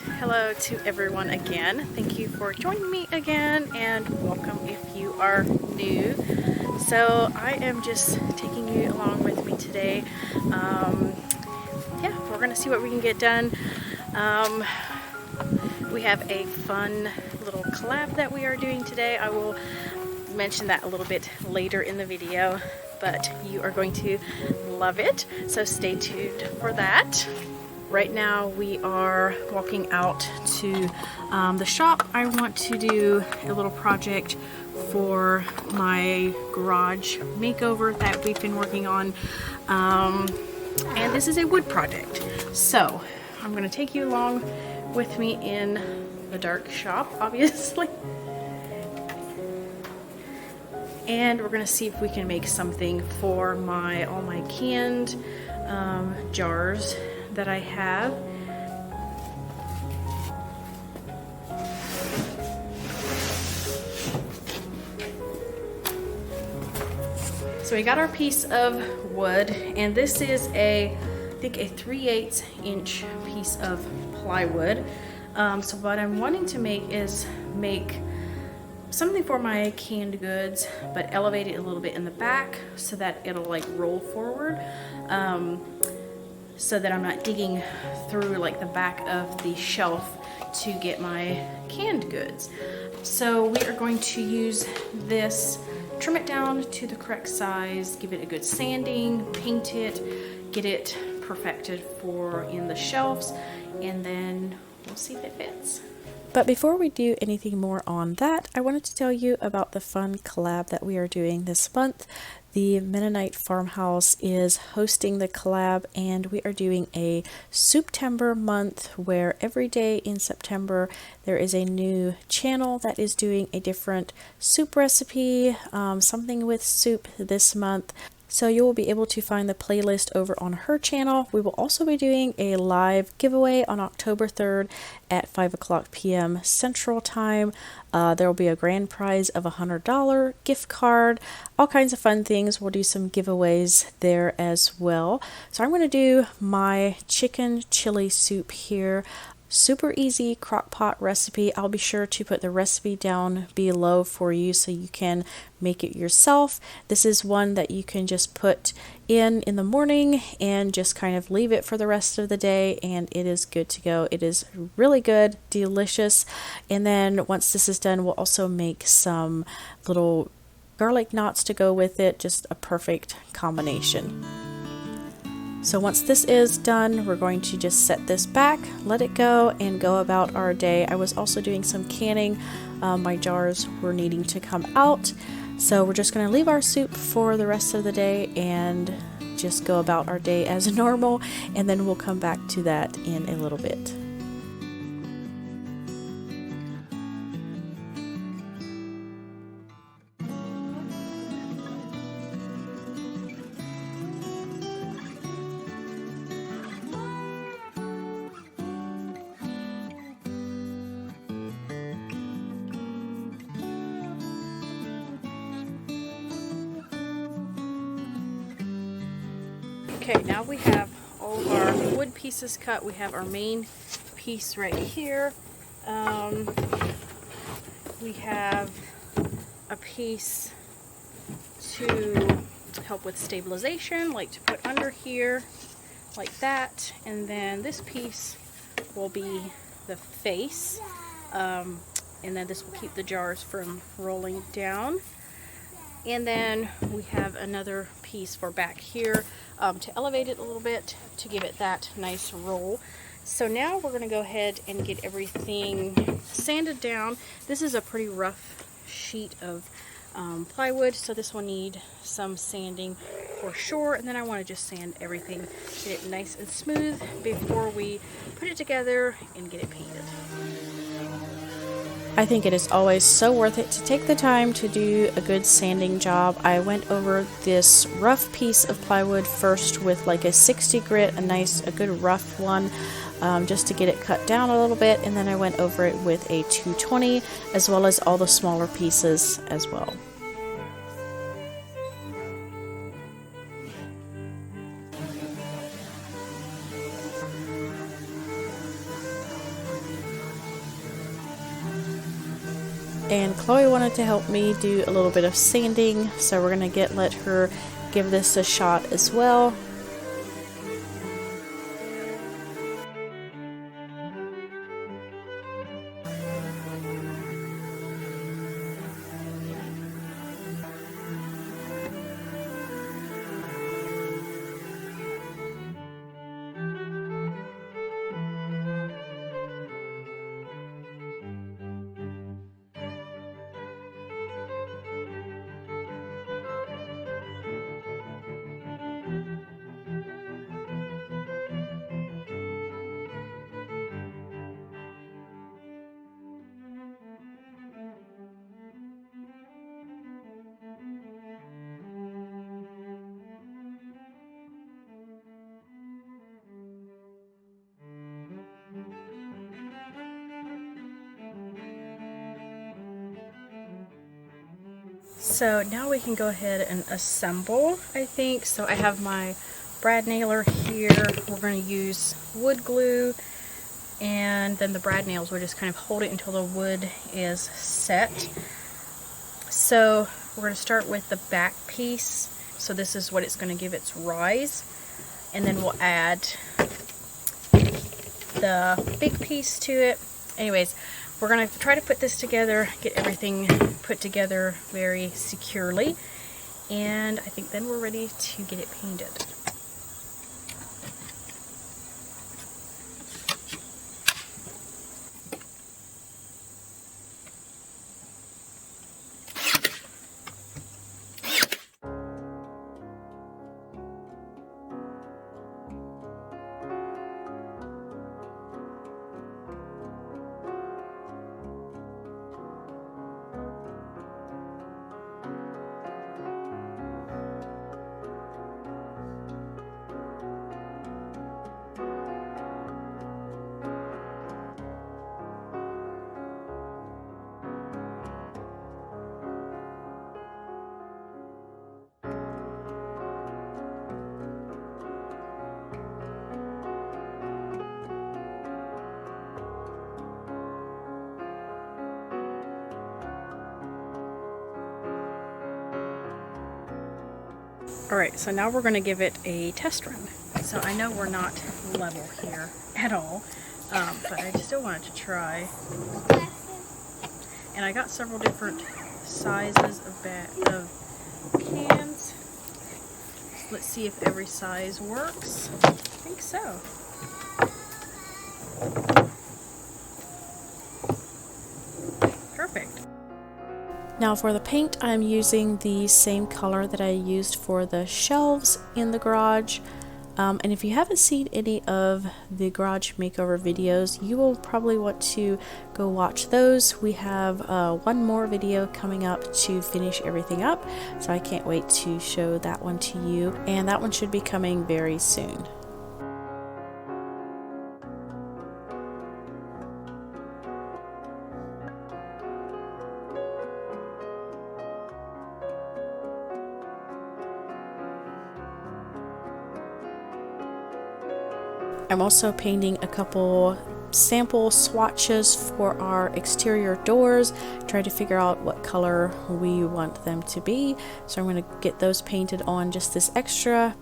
Hello to everyone again. Thank you for joining me again, and welcome if you are new. So I am just taking you along with me today. Yeah, we're gonna see what we can get done. We have a fun little collab that we are doing today. I will mention that a little bit later in the video, but you are going to love it, so stay tuned for that. Right now we are walking out to the shop. I want to do a little project for my garage makeover that we've been working on, and this is a wood project. So I'm going to take you along with me in the dark shop, obviously. And we're gonna see if we can make something for all my canned jars that I have. So we got our piece of wood, and this is I think a 3/8 inch piece of plywood. So what I'm wanting to make is something for my canned goods, but elevate it a little bit in the back so that it'll like roll forward, so that I'm not digging through like the back of the shelf to get my canned goods. So we are going to use this, trim it down to the correct size, give it a good sanding, paint it, get it perfected for in the shelves, and then we'll see if it fits. But before we do anything more on that, I wanted to tell you about the fun collab that we are doing this month. The Mennonite Farmhouse is hosting the collab, and we are doing a Souptember month where every day in September there is a new channel that is doing a different soup recipe, something with soup this month. So you will be able to find the playlist over on her channel. We will also be doing a live giveaway on October 3rd at 5:00 p.m. Central Time. There will be a grand prize of a $100 gift card, all kinds of fun things. We'll do some giveaways there as well. So I'm going to do my chicken chili soup here. Super easy crock pot recipe. I'll be sure to put the recipe down below for you so you can make it yourself. This is one that you can just put in the morning and just kind of leave it for the rest of the day, and it is good to go. It is really good, delicious. And then once this is done, we'll also make some little garlic knots to go with it. Just a perfect combination. So once this is done, we're going to just set this back, let it go, and go about our day. I was also doing some canning. My jars were needing to come out. So we're just going to leave our soup for the rest of the day and just go about our day as normal, and then we'll come back to that in a little bit. Okay, now we have all of our wood pieces cut. We have our main piece right here. We have a piece to help with stabilization, like to put under here, like that. And then this piece will be the face. And then this will keep the jars from rolling down. And then we have another piece for back here to elevate it a little bit to give it that nice roll. So now we're going to go ahead and get everything sanded down. This is a pretty rough sheet of plywood, so this will need some sanding for sure. And then I want to just sand everything, get it nice and smooth before we put it together and get it painted. I think it is always so worth it to take the time to do a good sanding job. I went over this rough piece of plywood first with like a 60 grit, a good rough one, just to get it cut down a little bit, and then I went over it with a 220 as well as all the smaller pieces as well. and Chloe wanted to help me do a little bit of sanding, so we're gonna let her give this a shot as well. So now we can go ahead and assemble, I think. So I have my brad nailer here. We're going to use wood glue, and then the brad nails will just kind of hold it until the wood is set. So we're going to start with the back piece. So this is what it's going to give its rise, and then we'll add the big piece to it. Anyways, we're going to try to put this together, get everything put together very securely, and I think then we're ready to get it painted. Alright, so now we're going to give it a test run. So I know we're not level here at all, but I still wanted to try. And I got several different sizes of cans. Let's see if every size works. I think so. Perfect. Now for the paint, I'm using the same color that I used for the shelves in the garage. And if you haven't seen any of the garage makeover videos, you will probably want to go watch those. We have one more video coming up to finish everything up, so I can't wait to show that one to you. And that one should be coming very soon. I'm also painting a couple sample swatches for our exterior doors, trying to figure out what color we want them to be. So I'm going to get those painted on just this extra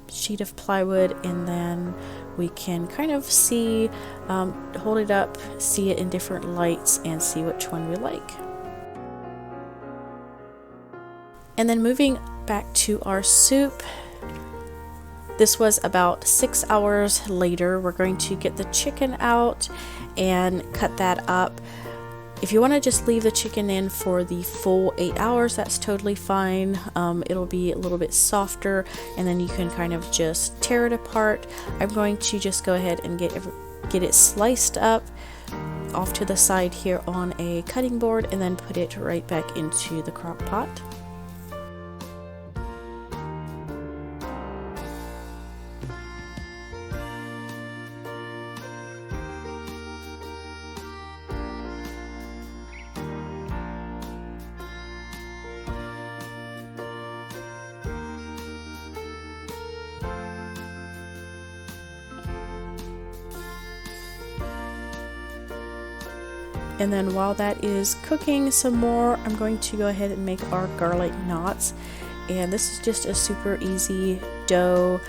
sheet of plywood, and then we can kind of see, hold it up, see it in different lights, and see which one we like. And then moving back to our soup. This was about 6 hours later. We're going to get the chicken out and cut that up. If you want to just leave the chicken in for the full 8 hours, that's totally fine. It'll be a little bit softer, and then you can kind of just tear it apart. I'm going to just go ahead and get it sliced up off to the side here on a cutting board, and then put it right back into the crock pot. And then while that is cooking some more, I'm going to go ahead and make our garlic knots. And this is just a super easy dough,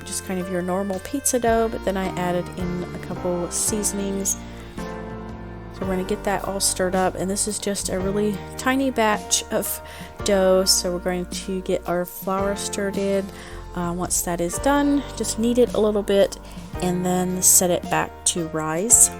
just kind of your normal pizza dough, but then I added in a couple seasonings. So we're going to get that all stirred up, and this is just a really tiny batch of dough, so we're going to get our flour stirred in. Once that is done, just knead it a little bit and then set it back to rise.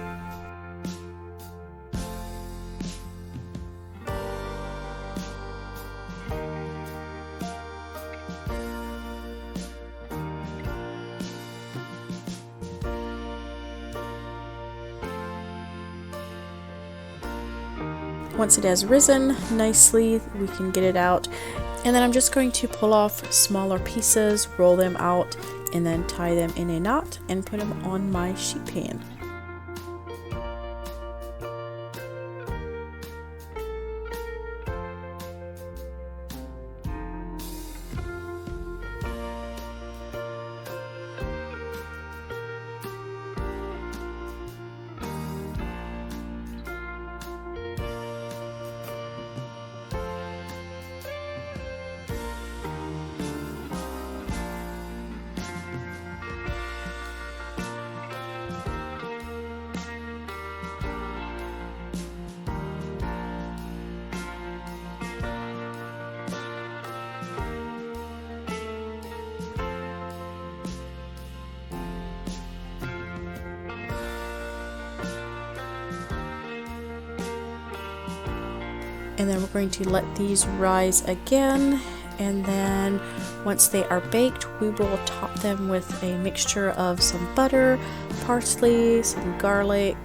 Once it has risen nicely, we can get it out. And then I'm just going to pull off smaller pieces, roll them out, and then tie them in a knot and put them on my sheet pan. And then we're going to let these rise again, and then once they are baked, we will top them with a mixture of some butter, parsley, some garlic,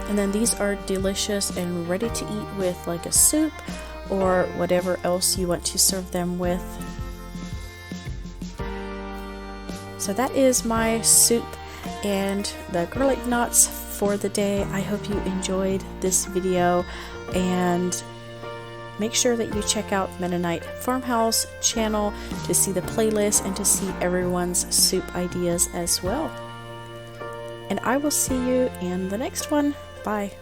and then these are delicious and ready to eat with like a soup or whatever else you want to serve them with. So that is my soup and the garlic knots for the day. I hope you enjoyed this video, and make sure that you check out Mennonite Farmhouse channel to see the playlist and to see everyone's soup ideas as well. And I will see you in the next one. Bye.